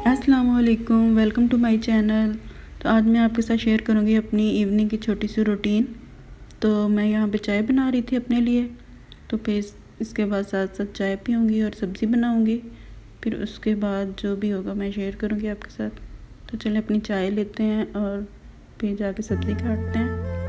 अस्सलामुअलैकुम, welcome to my channel. तो आज मैं आपके साथ शेयर करूंगी अपनी इवनिंग की छोटी सी रूटीन। तो मैं यहाँ पे चाय बना रही थी अपने लिए, तो फिर इसके बाद साथ साथ चाय पीऊँगी और सब्ज़ी बनाऊँगी। फिर उसके बाद जो भी होगा मैं शेयर करूँगी आपके साथ। तो चलें अपनी चाय लेते हैं और फिर जाके सब्ज़ी काटते हैं।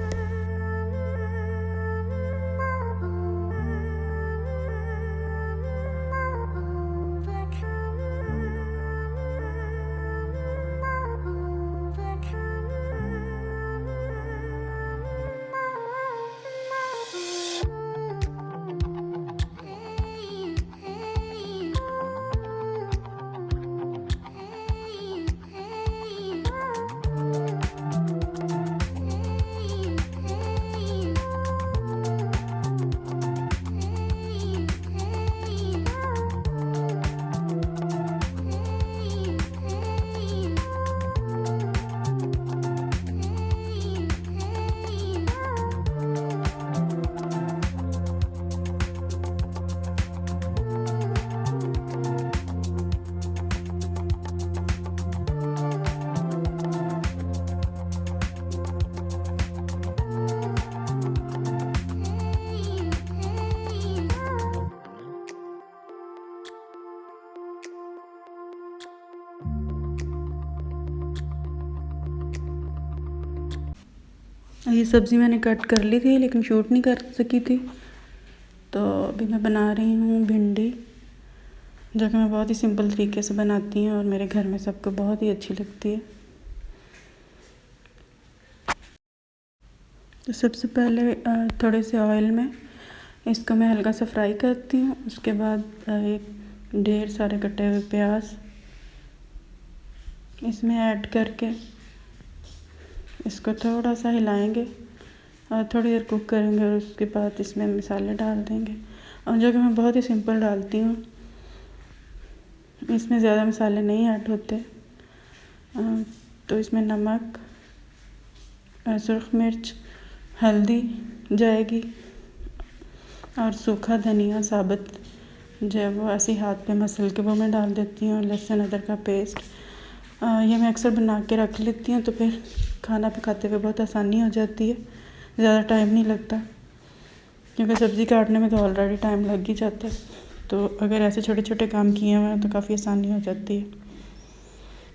ये सब्ज़ी मैंने कट कर ली थी लेकिन शूट नहीं कर सकी थी। तो अभी मैं बना रही हूँ भिंडी, जो कि मैं बहुत ही सिंपल तरीके से बनाती हूँ और मेरे घर में सबको बहुत ही अच्छी लगती है। तो सबसे पहले थोड़े से ऑयल में इसको मैं हल्का सा फ्राई करती हूँ। उसके बाद एक ढेर सारे कटे हुए प्याज इसमें ऐड करके इसको थोड़ा सा हिलाएंगे और थोड़ी देर कुक करेंगे और उसके बाद इसमें मसाले डाल देंगे। और जो कि मैं बहुत ही सिंपल डालती हूँ, इसमें ज़्यादा मसाले नहीं ऐड होते। तो इसमें नमक, सुर्ख मिर्च, हल्दी जाएगी और सूखा धनिया साबुत जो है वो ऐसे हाथ पे मसल के वो मैं डाल देती हूँ। लहसुन अदरक का पेस्ट ये मैं अक्सर बना के रख लेती हूँ, तो फिर खाना पकाते हुए बहुत आसानी हो जाती है, ज़्यादा टाइम नहीं लगता, क्योंकि सब्ज़ी काटने में तो ऑलरेडी टाइम लग ही जाता है। तो अगर ऐसे छोटे छोटे काम किए हुए हैं तो काफ़ी आसानी हो जाती है।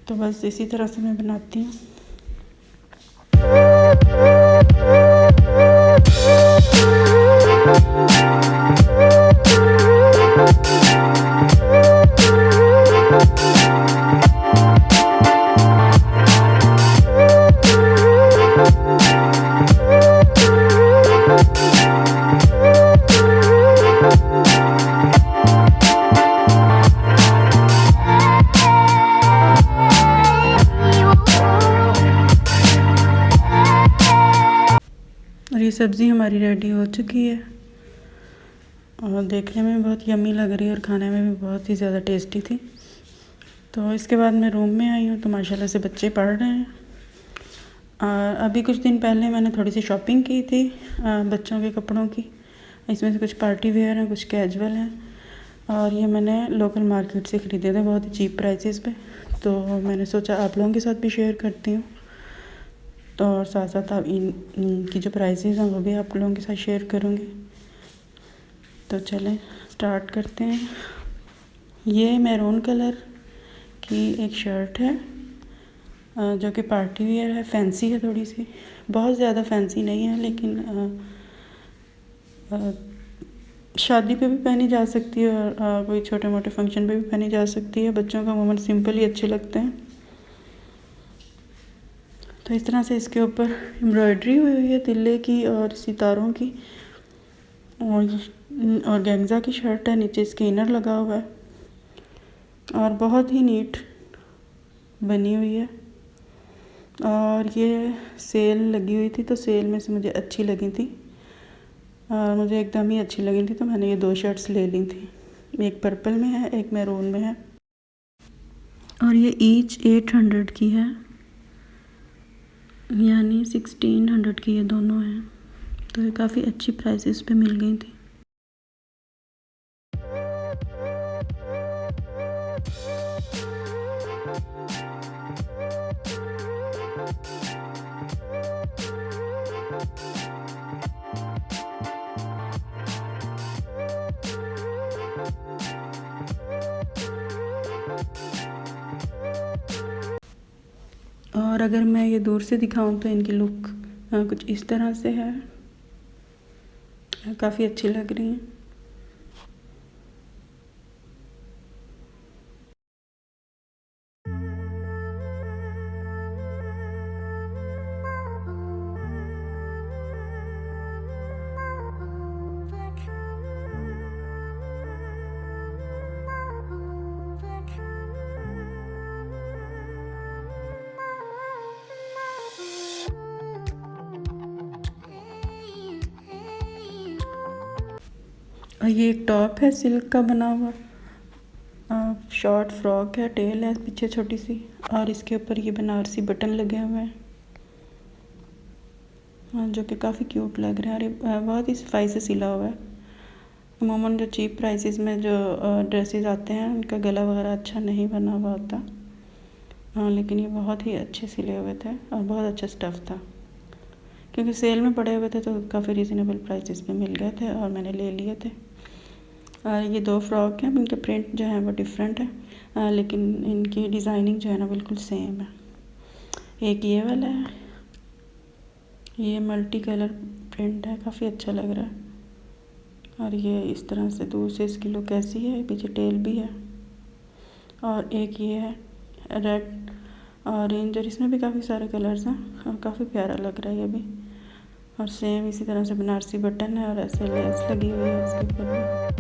तो बस इसी तरह से मैं बनाती हूँ। और ये सब्ज़ी हमारी रेडी हो चुकी है और देखने में बहुत यम्मी लग रही है और खाने में भी बहुत ही ज़्यादा टेस्टी थी। तो इसके बाद मैं रूम में आई हूँ, तो माशाल्लाह से बच्चे पढ़ रहे हैं। अभी कुछ दिन पहले मैंने थोड़ी सी शॉपिंग की थी बच्चों के कपड़ों की। इसमें से कुछ पार्टी वेयर हैं, कुछ कैजुअल हैं, और ये मैंने लोकल मार्केट से ख़रीदे थे बहुत ही चीप प्राइसेस पे। तो मैंने सोचा आप लोगों के साथ भी शेयर करती हूँ, तो और साथ साथ आप इनकी जो प्राइसेस हैं वो भी आप लोगों के साथ शेयर करूँगी। तो चलें स्टार्ट करते हैं। ये मैरून कलर की एक शर्ट है जो कि पार्टी वेयर है, फैंसी है थोड़ी सी, बहुत ज़्यादा फैंसी नहीं है, लेकिन शादी पे भी पहनी जा सकती है और कोई छोटे मोटे फंक्शन पे भी पहनी जा सकती है। बच्चों को अमूमन सिंपल ही अच्छे लगते हैं। तो इस तरह से इसके ऊपर एम्ब्रॉयडरी हुई है तिल्ले की और सितारों की, और गेंजा की शर्ट है, नीचे इसके इनर लगा हुआ है और बहुत ही नीट बनी हुई है। और ये सेल लगी हुई थी, तो सेल में से मुझे अच्छी लगी थी और मुझे एकदम ही अच्छी लगी थी, तो मैंने ये 2 शर्ट्स ले ली थी। एक पर्पल में है, एक मैरून में है, और ये ईच 800 की है, यानी 1600 की ये दोनों हैं। तो ये काफ़ी अच्छी प्राइसेस पे मिल गई थी। और अगर मैं ये दूर से दिखाऊं तो इनकी लुक कुछ इस तरह से है, काफ़ी अच्छी लग रही हैं। और ये एक टॉप है सिल्क का बना हुआ, शॉर्ट फ्रॉक है, टेल है पीछे छोटी सी, और इसके ऊपर ये बनारसी बटन लगे हुए हैं, जो कि काफ़ी क्यूट लग रहे हैं। और ये बहुत ही सफाई से सिला हुआ है। अमूमन जो चीप प्राइसेस में जो ड्रेसेस आते हैं उनका गला वगैरह अच्छा नहीं बना हुआ होता, लेकिन ये बहुत ही अच्छे सिले हुए थे और बहुत अच्छा स्टफ़ था, क्योंकि सेल में पड़े हुए थे तो काफ़ी रीज़नेबल प्राइसेस में मिल गए थे और मैंने ले लिए थे। और ये 2 फ्रॉक हैं, इनके प्रिंट जो है वो डिफरेंट है, लेकिन इनकी डिज़ाइनिंग जो है ना बिल्कुल सेम है। एक ये वाला है, ये मल्टी कलर प्रिंट है, काफ़ी अच्छा लग रहा है। और ये इस तरह से दूर से इसकी लुक ऐसी है, पीछे टेल भी है। और एक ये है रेड ऑरेंज, और इसमें भी काफ़ी सारे कलर्स हैं और काफ़ी प्यारा लग रहा है ये भी। और सेम इसी तरह से बनारसी बटन है और ऐसे लेस लगी हुई है इसके ऊपर भी।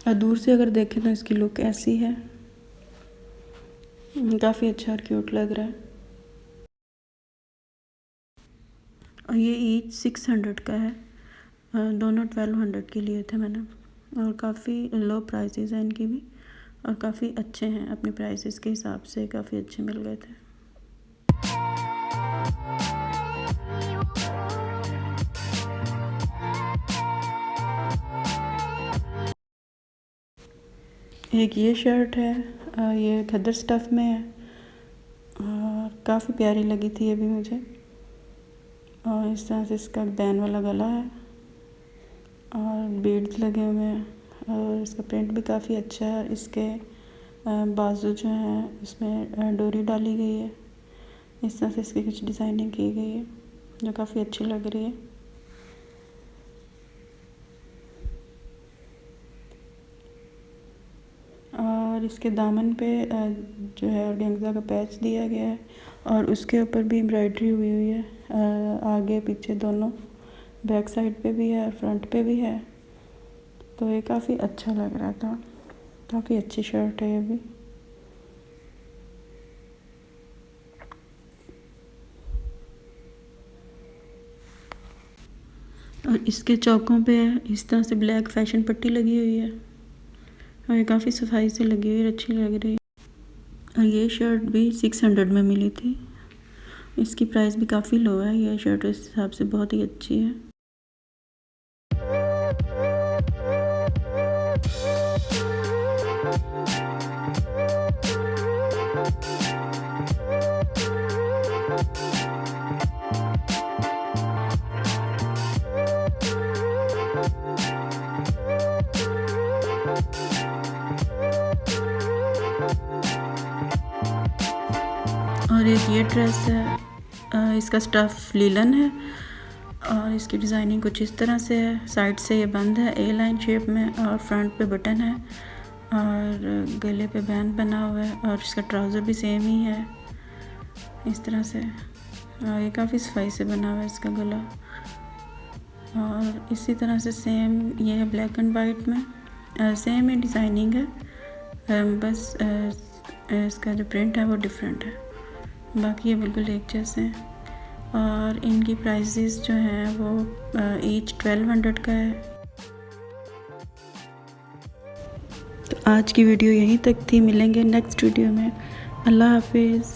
और दूर से अगर देखें तो इसकी लुक ऐसी है, काफ़ी अच्छा और क्यूट लग रहा है। और ये ईच 600 का है, दोनों 1200 के लिए थे मैंने, और काफ़ी लो प्राइसेस हैं इनकी भी, और काफ़ी अच्छे हैं अपने प्राइसेस के हिसाब से, काफ़ी अच्छे मिल गए थे। एक ये शर्ट है, ये खद्दर स्टफ़ में है और काफ़ी प्यारी लगी थी ये भी मुझे। और इस तरह से इसका बैन वाला गला है और बीड्स लगे हुए हैं, और इसका प्रिंट भी काफ़ी अच्छा है। इसके बाजू जो हैं इसमें डोरी डाली गई है, इस तरह से इसकी कुछ डिज़ाइनिंग की गई है जो काफ़ी अच्छी लग रही है। और इसके दामन पे जो है ऑर्गेन्जा का पैच दिया गया है, और उसके ऊपर भी एम्ब्रॉयडरी हुई हुई है, आगे पीछे दोनों, बैक साइड पे भी है और फ्रंट पे भी है। तो ये काफ़ी अच्छा लग रहा था, काफ़ी अच्छी शर्ट है ये भी। और इसके चौकों पे इस तरह से ब्लैक फैशन पट्टी लगी हुई है, और ये काफ़ी सफाई से लगी हुई है, अच्छी लग रही है। और ये शर्ट भी 600 में मिली थी, इसकी प्राइस भी काफ़ी लो है। ये शर्ट इस हिसाब से बहुत ही अच्छी है। और एक ये ड्रेस है, इसका स्टफ़ लीलन है और इसकी डिज़ाइनिंग कुछ इस तरह से है। साइड से ये बंद है ए लाइन शेप में, और फ्रंट पे बटन है और गले पे बैंड बना हुआ है, और इसका ट्राउज़र भी सेम ही है इस तरह से। और ये काफ़ी सफाई से बना हुआ है इसका गला। और इसी तरह से सेम ये है ब्लैक एंड वाइट में, सेम ही डिज़ाइनिंग है, बस इसका जो प्रिंट है वो डिफरेंट है, बाकी ये बिल्कुल एक जैसे हैं। और इनकी प्राइसेस जो हैं वो ईच 1200 का है। तो आज की वीडियो यहीं तक थी, मिलेंगे नेक्स्ट वीडियो में। अल्लाह हाफिज़।